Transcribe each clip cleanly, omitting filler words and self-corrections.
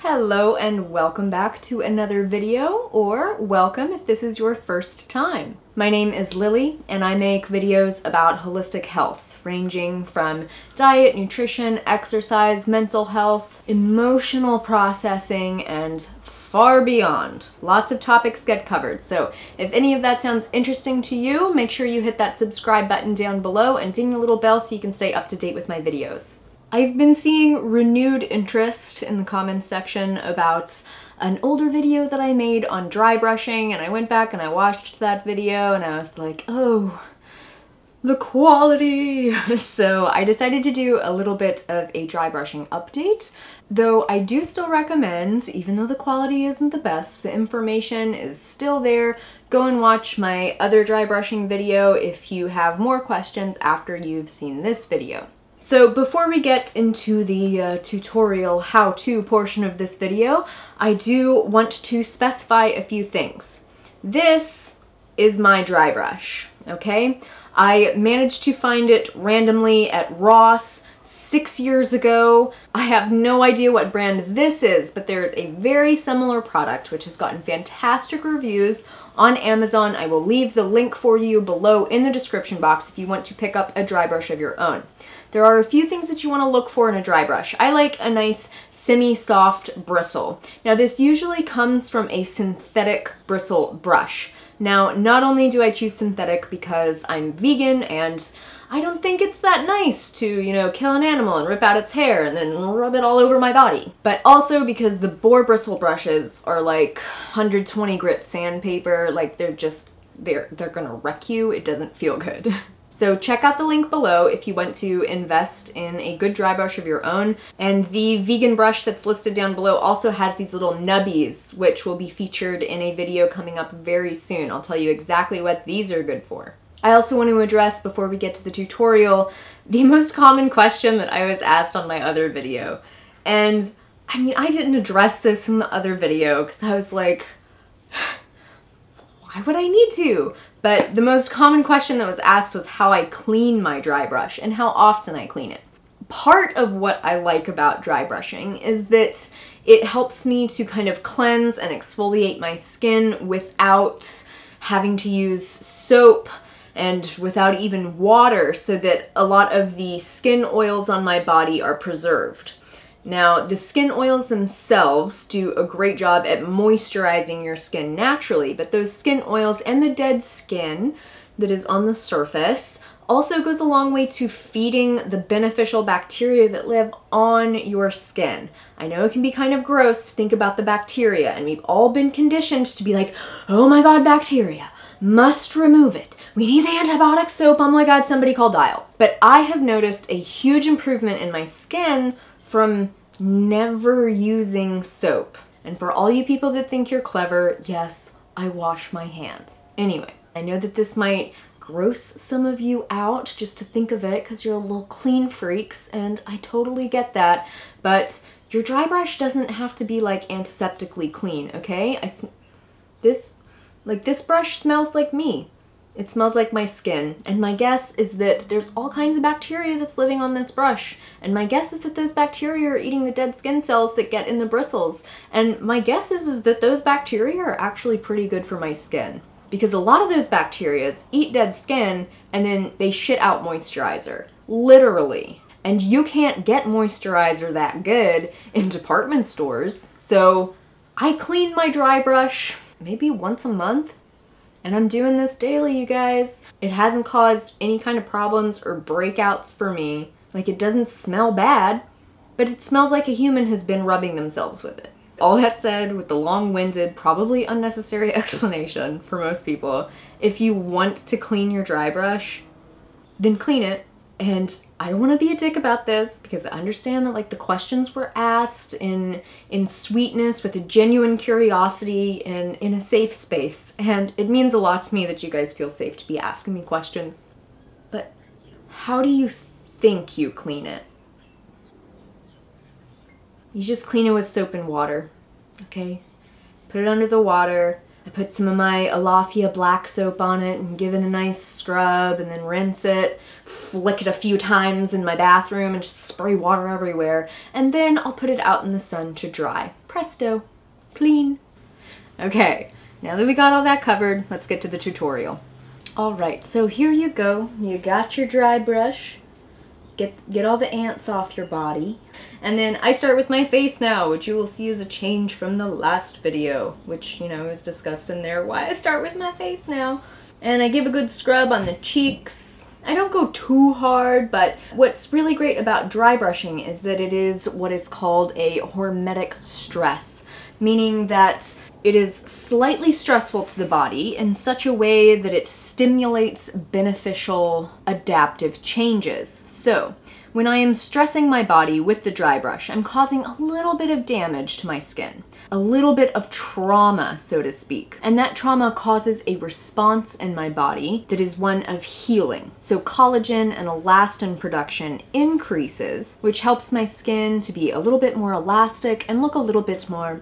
Hello and welcome back to another video, or welcome if this is your first time. My name is Lily and I make videos about holistic health, ranging from diet, nutrition, exercise, mental health, emotional processing, and far beyond. Lots of topics get covered, so if any of that sounds interesting to you, make sure you hit that subscribe button down below and ding the little bell so you can stay up to date with my videos. I've been seeing renewed interest in the comments section about an older video that I made on dry brushing, and I went back and I watched that video and I was like, oh, the quality! So I decided to do a little bit of a dry brushing update, though I do still recommend, even though the quality isn't the best, the information is still there. Go and watch my other dry brushing video if you have more questions after you've seen this video. So before we get into the tutorial how-to portion of this video, I do want to specify a few things. This is my dry brush, okay? I managed to find it randomly at Ross 6 years ago. I have no idea what brand this is, but there's a very similar product which has gotten fantastic reviews on Amazon. I will leave the link for you below in the description box if you want to pick up a dry brush of your own. There are a few things that you want to look for in a dry brush. I like a nice semi-soft bristle. Now this usually comes from a synthetic bristle brush. Now not only do I choose synthetic because I'm vegan and I don't think it's that nice to, you know, kill an animal and rip out its hair and then rub it all over my body, but also because the boar bristle brushes are like 120 grit sandpaper. Like they're gonna wreck you. It doesn't feel good. So check out the link below if you want to invest in a good dry brush of your own. And the vegan brush that's listed down below also has these little nubbies, which will be featured in a video coming up very soon. I'll tell you exactly what these are good for. I also want to address, before we get to the tutorial, the most common question that I was asked on my other video. And I mean, I didn't address this in the other video because I was like, why would I need to? But the most common question that was asked was how I clean my dry brush and how often I clean it. Part of what I like about dry brushing is that it helps me to kind of cleanse and exfoliate my skin without having to use soap and without even water, so that a lot of the skin oils on my body are preserved. Now, the skin oils themselves do a great job at moisturizing your skin naturally, but those skin oils and the dead skin that is on the surface also goes a long way to feeding the beneficial bacteria that live on your skin. I know it can be kind of gross to think about the bacteria, and we've all been conditioned to be like, oh my god, bacteria, must remove it. We need the antibiotic soap, oh my god, somebody call Dial. But I have noticed a huge improvement in my skin from never using soap. And for all you people that think you're clever, yes, I wash my hands. Anyway, I know that this might gross some of you out just to think of it because you're a little clean freaks, and I totally get that, but your dry brush doesn't have to be like antiseptically clean, okay? This brush smells like me. It smells like my skin, and my guess is that there's all kinds of bacteria that's living on this brush, and my guess is that those bacteria are eating the dead skin cells that get in the bristles, and my guess is that those bacteria are actually pretty good for my skin, because a lot of those bacteria eat dead skin and then they shit out moisturizer, literally. And you can't get moisturizer that good in department stores, so I clean my dry brush maybe once a month. And I'm doing this daily, you guys. It hasn't caused any kind of problems or breakouts for me. Like, it doesn't smell bad, but it smells like a human has been rubbing themselves with it. All that said, with the long-winded, probably unnecessary explanation for most people, if you want to clean your dry brush, then clean it. And I don't want to be a dick about this because I understand that, like, the questions were asked in sweetness, with a genuine curiosity, and in a safe space. And it means a lot to me that you guys feel safe to be asking me questions. But how do you think you clean it? You just clean it with soap and water, okay? Put it under the water. I put some of my Alafia black soap on it and give it a nice scrub, and then rinse it, flick it a few times in my bathroom and just spray water everywhere, and then I'll put it out in the sun to dry. presto, clean. Okay, now that we got all that covered, let's get to the tutorial. All right, so here you go. You got your dry brush. Get all the ants off your body. And then I start with my face now, which you will see is a change from the last video, which, you know, is discussed in there why I start with my face now. And I give a good scrub on the cheeks. I don't go too hard, but what's really great about dry brushing is that it is what is called a hormetic stress, meaning that it is slightly stressful to the body in such a way that it stimulates beneficial adaptive changes. So, when I am stressing my body with the dry brush, I'm causing a little bit of damage to my skin. A little bit of trauma, so to speak. And that trauma causes a response in my body that is one of healing. So collagen and elastin production increases, which helps my skin to be a little bit more elastic and look a little bit more,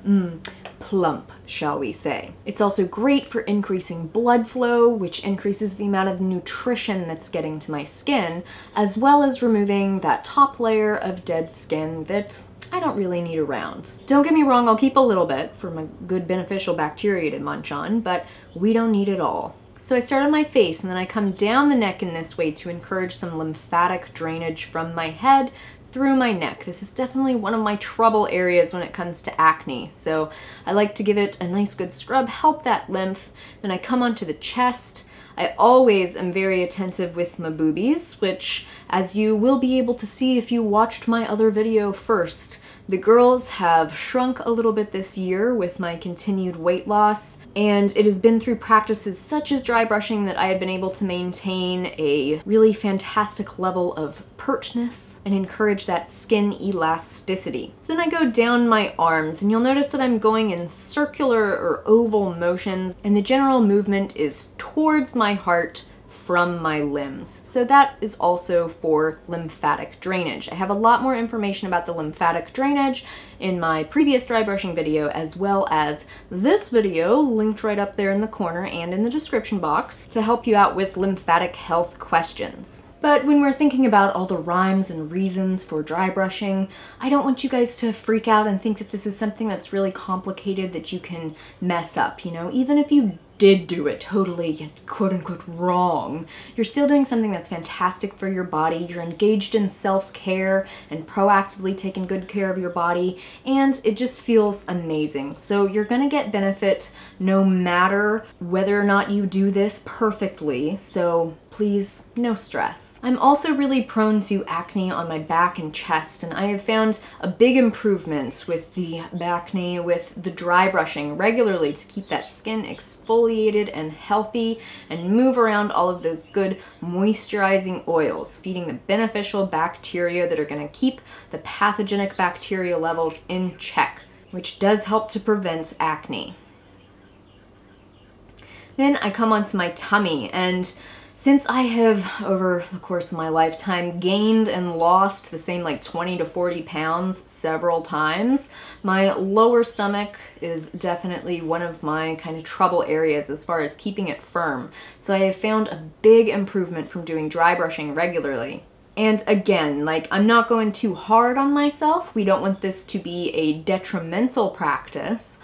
plump, shall we say. It's also great for increasing blood flow, which increases the amount of nutrition that's getting to my skin, as well as removing that top layer of dead skin that I don't really need around. Don't get me wrong, I'll keep a little bit for my good beneficial bacteria to munch on, but we don't need it all. So I start on my face and then I come down the neck in this way to encourage some lymphatic drainage from my head through my neck. This is definitely one of my trouble areas when it comes to acne, so I like to give it a nice good scrub, help that lymph. Then I come onto the chest. I always am very attentive with my boobies, which, as you will be able to see if you watched my other video first, the girls have shrunk a little bit this year with my continued weight loss, and it has been through practices such as dry brushing that I have been able to maintain a really fantastic level of pertness and encourage that skin elasticity. So then I go down my arms, and you'll notice that I'm going in circular or oval motions, and the general movement is towards my heart from my limbs. So that is also for lymphatic drainage. I have a lot more information about the lymphatic drainage in my previous dry brushing video, as well as this video linked right up there in the corner and in the description box to help you out with lymphatic health questions. But when we're thinking about all the rhymes and reasons for dry brushing, I don't want you guys to freak out and think that this is something that's really complicated that you can mess up, you know? Even if you did do it totally quote-unquote wrong, you're still doing something that's fantastic for your body. You're engaged in self-care and proactively taking good care of your body, and it just feels amazing. So you're gonna get benefit no matter whether or not you do this perfectly, so please, no stress. I'm also really prone to acne on my back and chest, and I have found a big improvement with the acne with the dry brushing regularly to keep that skin exfoliated and healthy and move around all of those good moisturizing oils, feeding the beneficial bacteria that are going to keep the pathogenic bacteria levels in check, which does help to prevent acne. Then I come onto my tummy, and since I have, over the course of my lifetime, gained and lost the same like 20 to 40 pounds several times, my lower stomach is definitely one of my kind of trouble areas as far as keeping it firm. So I have found a big improvement from doing dry brushing regularly. And again, like, I'm not going too hard on myself. We don't want this to be a detrimental practice,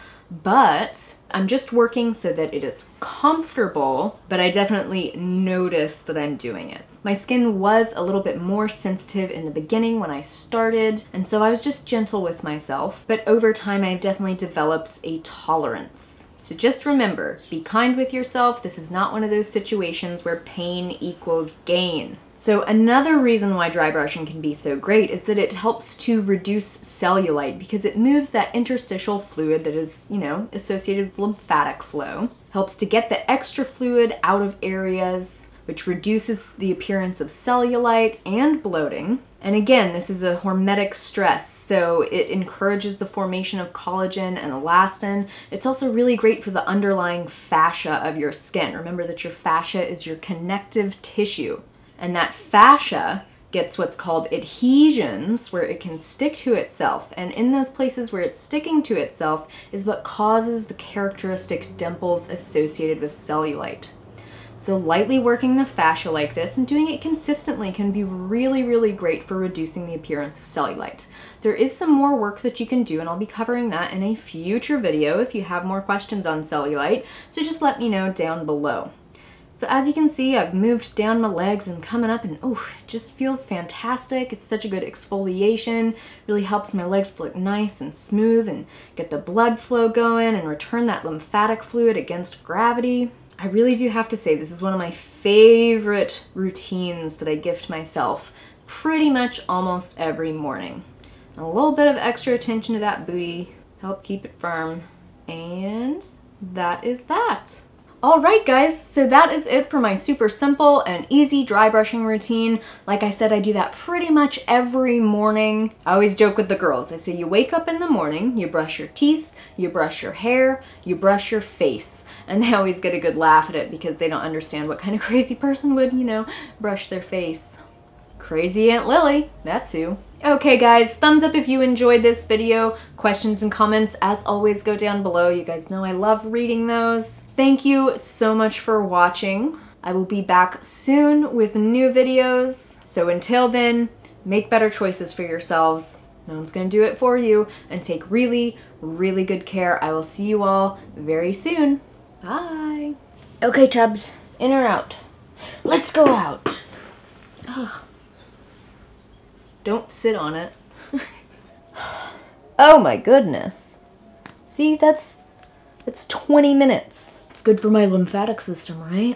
but I'm just working so that it is comfortable, but I definitely notice that I'm doing it. My skin was a little bit more sensitive in the beginning when I started, and so I was just gentle with myself, but over time I've definitely developed a tolerance. So just remember, be kind with yourself. This is not one of those situations where pain equals gain. So another reason why dry brushing can be so great is that it helps to reduce cellulite because it moves that interstitial fluid that is, you know, associated with lymphatic flow. Helps to get the extra fluid out of areas, which reduces the appearance of cellulite and bloating. And again, this is a hormetic stress, so it encourages the formation of collagen and elastin. It's also really great for the underlying fascia of your skin. Remember that your fascia is your connective tissue. And that fascia gets what's called adhesions, where it can stick to itself. And in those places where it's sticking to itself is what causes the characteristic dimples associated with cellulite. So lightly working the fascia like this and doing it consistently can be really, really great for reducing the appearance of cellulite. There is some more work that you can do, and I'll be covering that in a future video if you have more questions on cellulite, so just let me know down below. So as you can see, I've moved down my legs and coming up, and oh, it just feels fantastic. It's such a good exfoliation, really helps my legs look nice and smooth and get the blood flow going and return that lymphatic fluid against gravity. I really do have to say this is one of my favorite routines that I gift myself pretty much almost every morning. And a little bit of extra attention to that booty, help keep it firm, and that is that. Alright guys, so that is it for my super simple and easy dry brushing routine. Like I said, I do that pretty much every morning. I always joke with the girls. I say you wake up in the morning, you brush your teeth, you brush your hair, you brush your face. And they always get a good laugh at it because they don't understand what kind of crazy person would, you know, brush their face. Crazy Aunt Lily, that's who. Okay guys, thumbs up if you enjoyed this video. Questions and comments, as always, go down below. You guys know I love reading those. Thank you so much for watching. I will be back soon with new videos. So until then, make better choices for yourselves. No one's gonna do it for you, and take really, really good care. I will see you all very soon. Bye. Okay, Tubbs, in or out? Let's go out. Ugh. Don't sit on it. Oh my goodness. See, that's 20 minutes. It's good for my lymphatic system, right?